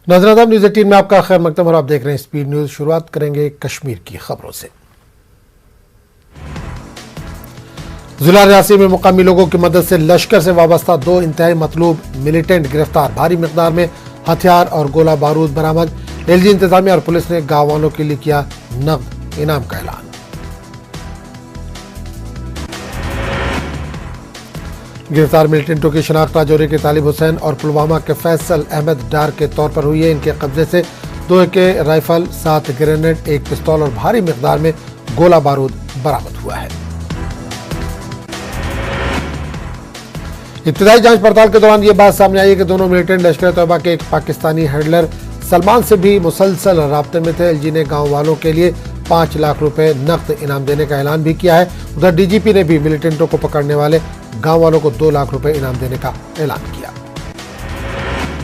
नाज़रीन न्यूज़ 18 में आपका खैर मकदम और आप देख रहे हैं स्पीड न्यूज़। शुरुआत करेंगे कश्मीर की खबरों से। जिला रियासी में मुकामी लोगों की मदद से लश्कर से वाबस्ता 2 इंतहाई मतलूब मिलिटेंट गिरफ्तार। भारी मिकदार में हथियार और गोला बारूद बरामद। एलजी इंतजामिया और पुलिस ने गाँव वालों के लिए किया नकद इनाम का ऐलान। गिरफ्तार मिलिटेंटों की शनाख्त राजौरी के तालिब हुसैन और पुलवामा के फैसल अहमद डार के तौर पर हुई है। इनके कब्जे से 2 AK राइफल, 7 ग्रेनेड, 1 पिस्तौल और भारी मिकदार में गोला बारूद बरामद हुआ है। इब्तिदाई जांच पड़ताल के दौरान ये बात सामने आई है कि दोनों मिलिटेंट लश्कर तैयबा के एक पाकिस्तानी हैंडलर सलमान से भी मुसलसल राब्ते में थे। एलजी ने गांव वालों के लिए 5 लाख रुपए नकद इनाम देने का ऐलान भी किया है। उधर डीजीपी ने भी मिलिटेंटों को पकड़ने वाले गांव वालों को 2 लाख रुपए इनाम देने का ऐलान किया।